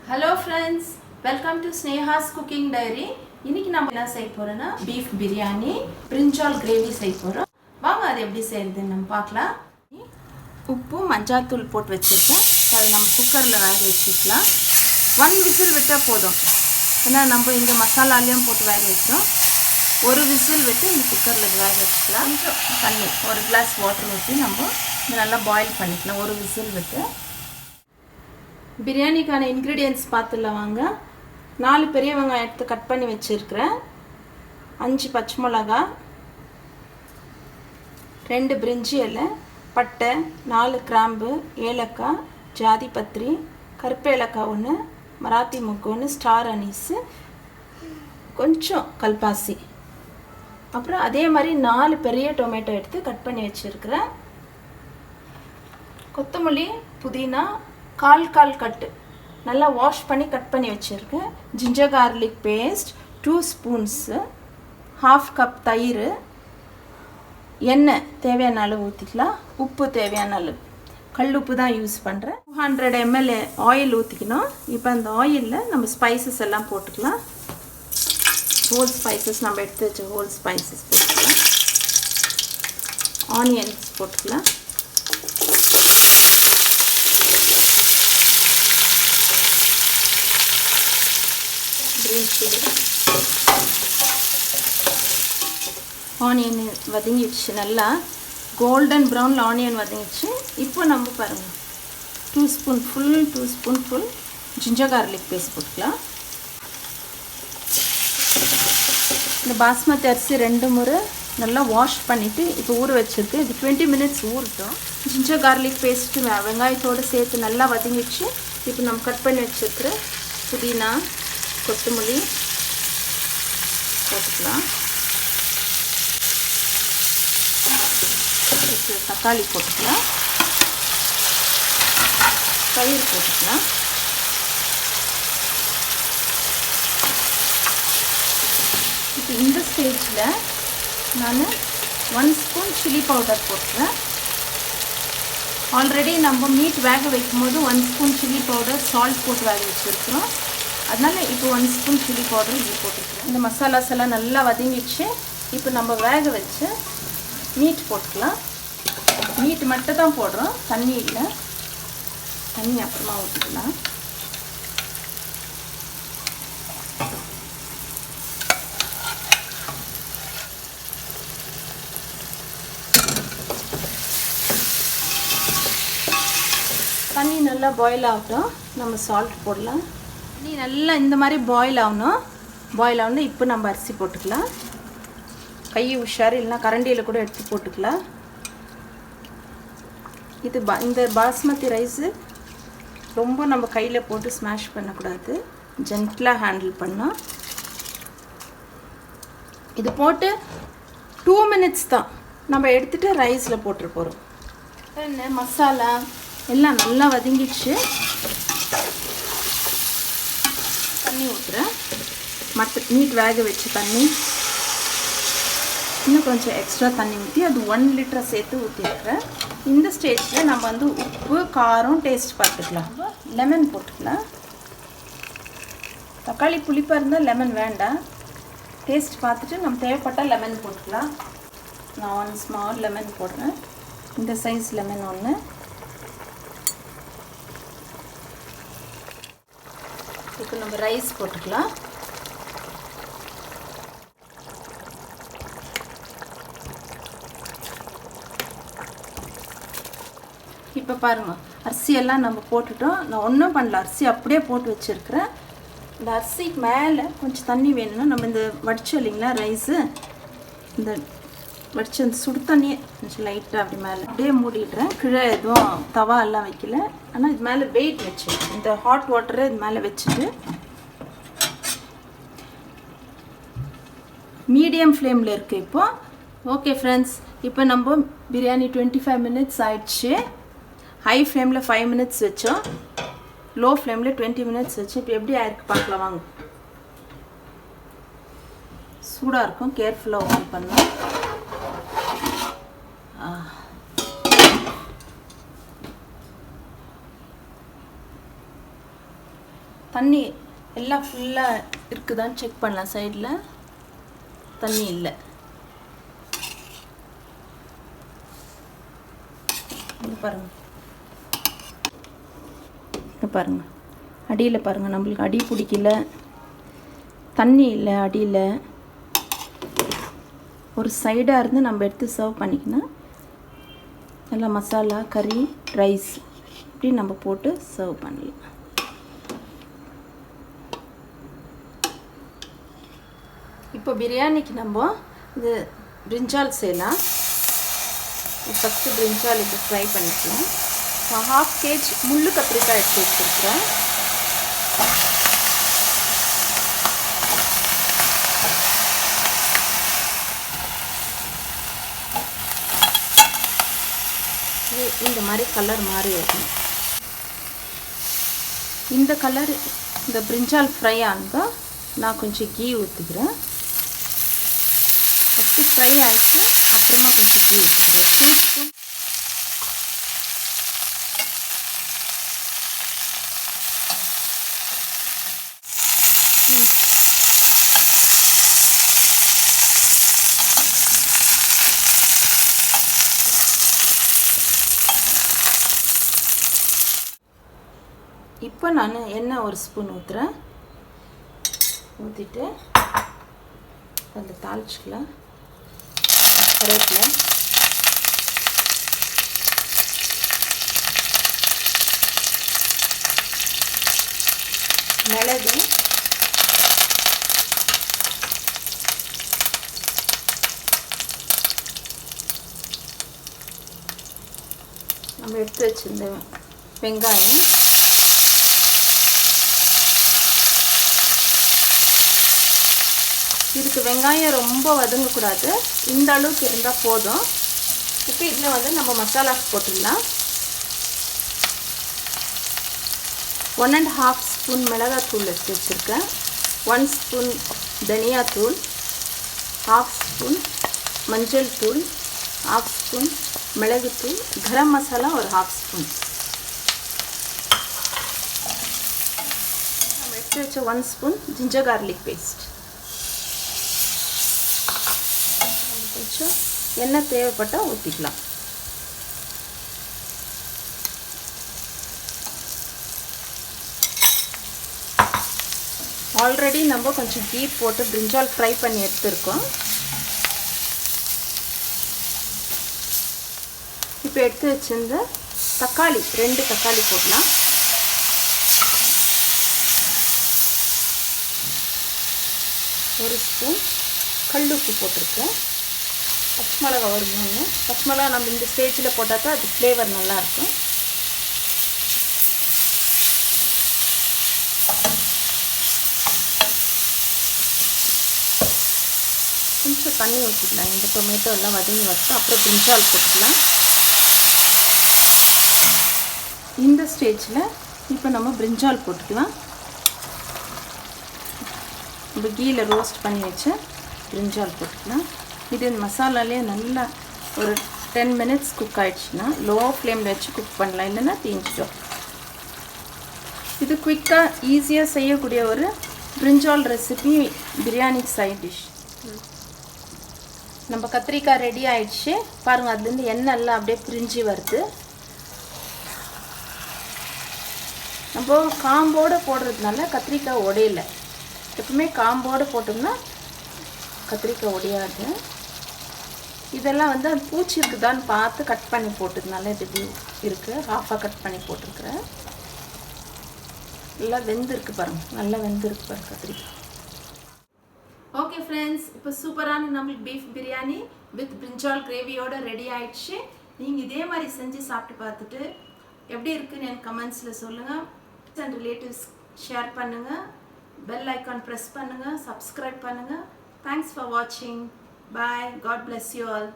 Hello friends, welcome to Sneha's cooking diary. இன்னைக்கு நாம என்ன செய்ய போறோம்னா beef biryani, brinjal gravy செய்ய போறோம். வாங்க அது எப்படி செய்யறதுன்னு நம்ம பார்க்கலாம். உப்பு மஞ்சள் தூள் போட்டு வச்சிருக்கேன். அதை நம்ம குக்கர்ல வேக வச்சுக்கலாம். 1 விசில் விட்டா போதும். ஏன்னா நம்ம இங்க மசாலாலையும் போட்டு வேக வச்சோம். ஒரு விசில் விட்டு இந்த குக்கர்ல வேக வச்சுக்கலாம். கொஞ்சம் தண்ணி ஒரு கிளாஸ் வாட்டர் ஊற்றி நம்ம நல்லா பாயில் பண்ணிக்கலாம் ஒரு விசில் விட்டு. பிரியாணிக்கான இன்க்ரீடியன்ட்ஸ் பார்த்துலாம் வாங்க. 4 பெரிய வெங்காயம் எடுத்து கட் பண்ணி வச்சுருக்கிறேன். 5 பச்சை மிளகா, 2 பிரிஞ்சி இலை, பட்டை, 4 கிராம்பு, ஏலக்காய், ஜாதி பத்திரி, கருப்பு ஏலக்காய் 1, மராத்தி முக்கு 1, ஸ்டார் அனீஸு, கொஞ்சம் கல்பாசி, அப்புறம் அதே மாதிரி 4 பெரிய டொமேட்டோ எடுத்து கட் பண்ணி வச்சுருக்கிறேன். கொத்தமல்லி, புதினா கால் கட்டு நல்லா வாஷ் பண்ணி கட் பண்ணி வச்சுருக்கேன். Ginger garlic paste 2 spoons, 1/2 cup தயிர், எண்ணெய் தேவையான அளவு ஊற்றிக்கலாம், உப்பு தேவையான அளவு, கல் உப்பு தான் யூஸ் பண்ணுறேன். 200 ml ஆயில் ஊற்றிக்கணும். இப்போ அந்த ஆயிலில் நம்ம ஸ்பைசஸ் எல்லாம் போட்டுக்கலாம். ஹோல் ஸ்பைசஸ் நம்ம எடுத்து வச்ச ஹோல் ஸ்பைசஸ் போட்டுக்கலாம். ஆனியன்ஸ் போட்டுக்கலாம். ஆனியன் வதங்கிடுச்சு, நல்லா கோல்டன் ப்ரௌனில் ஆனியன் வதங்கிடுச்சு. இப்போ நம்ம பாருங்கள் 2 spoon full ginger garlic paste போட்டுக்கலாம். இந்த பாஸ்மதி அரிசி 2 முறை நல்லா வாஷ் பண்ணிவிட்டு இப்போ ஊற வச்சுருக்கு. இது 20 மினிட்ஸ் ஊறட்டும். ஜிஞ்சர் கார்லிக் பேஸ்ட்டு வெங்காயத்தோடு சேர்த்து நல்லா வதங்கிடுச்சு. இப்போ நம்ம கட் பண்ணி வச்சுருக்கிற புதினா, கொத்தமல்லி போட்டுக்கலாம். தக்காளி போட்டுக்கலாம். தயிர் போட்டுக்கலாம். இப்போ இந்த ஸ்டேஜில் நான் 1 ஸ்பூன் சில்லி பவுடர் போட்டுக்கிறேன். ஆல்ரெடி நம்ம மீட் வேக வைக்கும் போது 1 ஸ்பூன் சில்லி பவுடர் சால்ட் போட்டு வேக வச்சுருக்கிறோம். அதனால் இப்போ 1 ஸ்பூன் சில்லி பவுடர் இது போட்டுக்கலாம். இந்த மசாலாஸ் எல்லாம் நல்லா வதங்கிடுச்சு. இப்போ நம்ம வேக வச்சு மீட் போட்டுக்கலாம். மீட் மட்டும் தான் போடுறோம், தண்ணி இல்லை. தண்ணி அப்புறமா ஊற்றிக்கலாம். தண்ணி நல்லா பாயில் ஆகட்டும். நம்ம சால்ட் போடலாம். தண்ணி நல்லா இந்த மாதிரி பாயில் ஆகணும். இப்போ நம்ம அரிசி போட்டுக்கலாம். கை உஷார், இல்லைனா கரண்டியில் கூட எடுத்து போட்டுக்கலாம். இது இந்த பாஸ்மதி ரைஸு ரொம்ப நம்ம கையில் போட்டு ஸ்மாஷ் பண்ணக்கூடாது, ஜென்டிலாக ஹேண்டில் பண்ணோம். இது போட்டு 2 மினிட்ஸ் தான் நம்ம எடுத்துகிட்டு ரைஸில் போட்டு போகிறோம். மசாலா எல்லாம் நல்லா வதங்கிடுச்சு. தண்ணி ஊற்றுறேன். மீட் வேக வச்சு தண்ணி இன்னும் கொஞ்சம் எக்ஸ்ட்ரா தண்ணி ஊற்றி அது 1 லிட்டரை சேர்த்து ஊற்றிருக்கிறேன். இந்த ஸ்டேஜில் நம்ம உப்பு காரம் டேஸ்ட் பார்த்துக்கலாம். லெமன் போட்டுக்கலாம். தக்காளி புளிப்பாக இருந்தால் லெமன் வேண்டாம். டேஸ்ட் பார்த்துட்டு நம்ம தேவைப்பட்டால் லெமன் போட்டுக்கலாம். நான் 1 ஸ்மால் லெமன் போடுறேன். இந்த சைஸ் லெமன் 1. இப்போ நம்ம ரைஸ் போட்டுக்கலாம். இப்போ பாருங்கள், அரிசியெல்லாம் நம்ம போட்டுட்டோம். நான் ஒன்றும் பண்ணல, அரிசி அப்படியே போட்டு வச்சுருக்கிறேன். இந்த அரிசிக்கு மேலே கொஞ்சம் தண்ணி வேணும்னா நம்ம இந்த வடிச்சோம் இல்லைங்களா ரைஸு, இந்த வடிச்ச அந்த சுடு தண்ணியை கொஞ்சம் லைட்டாக அப்படி மேலே அப்படியே மூடிடுறேன். கீழே எதுவும் தவா எல்லாம் வைக்கல, ஆனால் இது மேலே வெயிட் வச்சு இந்த ஹாட் வாட்டரை இது மேலே வச்சுட்டு மீடியம் ஃப்ளேமில் இருக்குது இப்போ. ஓகே ஃப்ரெண்ட்ஸ், இப்போ நம்ம பிரியாணி 25 மினிட்ஸ் ஆயிடுச்சு. ஹை ஃப்ளேமில் 5 மினிட்ஸ் வச்சோம், லோ ஃப்ளேமில் 20 மினிட்ஸ் வச்சு. இப்போ எப்படி ஆயிருக்கு பார்க்கலாம் வாங்க. சூடாக இருக்கும், கேர்ஃபுல்லாக ஓப்பன் பண்ணலாம். தண்ணி எல்லாம் ஃபுல்லாக இருக்குதான்னு செக் பண்ணலாம். சைடில் தண்ணி இல்லை. பாருங்கள், பாருங்கள் அடியில் பாருங்கள், நம்மளுக்கு அடி பிடிக்கல, தண்ணி இல்லை அடியில். ஒரு சைடாக இருந்து நம்ம எடுத்து சர்வ் பண்ணிக்கணும். நல்லா மசாலா, கறி, ரைஸ் இப்படி நம்ம போட்டு சர்வ் பண்ணலாம். இப்போ பிரியாணிக்கு நம்ம இது பிரிஞ்சால் செய்யலாம். ஃபஸ்ட்டு பிரிஞ்சால் இப்போ ஃப்ரை பண்ணிக்கலாம். நான் 1/2 kg முள்ளு கத்திரிக்காய் எடுத்து வச்சுருக்கிறேன். இந்த மாதிரி கலர் மாறி இருக்கும். இந்த கலர் இந்த பிரிஞ்சால் ஃப்ரை ஆனதும் நான் கொஞ்சம் கீ ஊற்றிக்கிறேன். ஃபஸ்ட்டு ஃப்ரை ஆகிட்டு அப்புறமா கொஞ்சம் கீ ஊற்றிக்கிறேன். 2 ஸ்பூன். இப்போ நான் எண்ணெய் 1 ஸ்பூன் ஊற்றுறேன். ஊற்றிட்டு அதில் தாளிச்சிக்கலாம். கருவேப்பிலை, மிளகு, நம்ம எடுத்து வச்சிருந்த வெங்காயம், இதுக்கு வெங்காயம் ரொம்ப வதங்கக்கூடாது, இந்த அளவுக்கு இருந்தால் போதும். இப்போ இதில் வந்து நம்ம மசாலா போட்டுடலாம். 1½ ஸ்பூன் மிளகாத்தூள் எடுத்து வச்சுருக்கேன். 1 ஸ்பூன் தனியாத்தூள், 1/2 ஸ்பூன் மஞ்சள் தூள், 1/2 ஸ்பூன் மிளகுத்தூள், கரம் மசாலா ஒரு 1/2 ஸ்பூன். நம்ம எடுத்து வச்ச 1 ஸ்பூன் ஜிஞ்சர் கார்லிக் பேஸ்ட். கொஞ்சம் எண்ணெய் தேவைப்பட்டால் ஊற்றிக்கலாம். ஆல்ரெடி நம்ம கொஞ்சம் கீ போட்டு பிரிஞ்சால் ஃப்ரை பண்ணி எடுத்துருக்கோம். இப்போ எடுத்து வச்சிருந்த தக்காளி 2 தக்காளி போடலாம். ஒரு ஸ்பூன் கல்லுப்பு போட்டிருக்கேன். பச்சை மிளகா ஒரு 3. பச்சை மிளகா நம்ம இந்த ஸ்டேஜில் போட்டால் தான் அது ஃப்ளேவர் நல்லாயிருக்கும். கொஞ்சம் தண்ணி ஊற்றிக்கலாம். இந்த டொமேட்டோ எல்லாம் வதங்கி வரட்டும். அப்புறம் பிரிஞ்சால் போட்டுக்கலாம். இந்த ஸ்டேஜில் இப்போ நம்ம பிரிஞ்சால் போட்டுக்கலாம். இப்போ கீயில் ரோஸ்ட் பண்ணி வச்சு பிரிஞ்சால் போட்டுக்கலாம். இது மசாலாலே நல்லா ஒரு 10 மினிட்ஸ் குக் ஆகிடுச்சுன்னா லோ ஃப்ளேமில் வச்சு குக் பண்ணலாம், இல்லைன்னா தீஞ்சிடும். இது குயிக்காக ஈஸியாக செய்யக்கூடிய ஒரு பிரிஞ்சால் ரெசிபி, பிரியாணி சைட் டிஷ். நம்ம கத்திரிக்காய் ரெடி ஆகிடுச்சு. பாருங்கள், அதுலேருந்து எண்ணெய் எல்லாம் அப்படியே பிரிஞ்சு வருது. நம்ம காம்போடு போடுறதுனால கத்திரிக்காய் உடையல. எப்பவுமே காம்போடு போட்டோம்னா கத்திரிக்காய் உடையாது. இதெல்லாம் வந்து அது பூச்சி இருக்குதான்னு பார்த்து கட் பண்ணி போட்டதுனால இது இப்படி இருக்குது. ஹாஃபாக கட் பண்ணி போட்டிருக்கிறேன். நல்லா வெந்திருக்கு பாருங்கள், நல்லா வெந்திருக்கு பாருங்கள் கத்திரிக்காய். ஓகே ஃப்ரெண்ட்ஸ், இப்போ சூப்பரான நம்மளுக்கு பீஃப் பிரியாணி வித் பிரிஞ்சால் கிரேவியோட ரெடி ஆயிடுச்சு. நீங்கள் இதே மாதிரி செஞ்சு சாப்பிட்டு பார்த்துட்டு எப்படி இருக்குன்னு எனக்கு கமெண்ட்ஸில் சொல்லுங்கள். அண்ட் ரிலேட்டிவ்ஸ் ஷேர் பண்ணுங்கள். பெல் ஐக்கான் ப்ரெஸ் பண்ணுங்கள். சப்ஸ்கிரைப் பண்ணுங்கள். தேங்க்ஸ் ஃபார் வாட்சிங். Bye. God bless you all.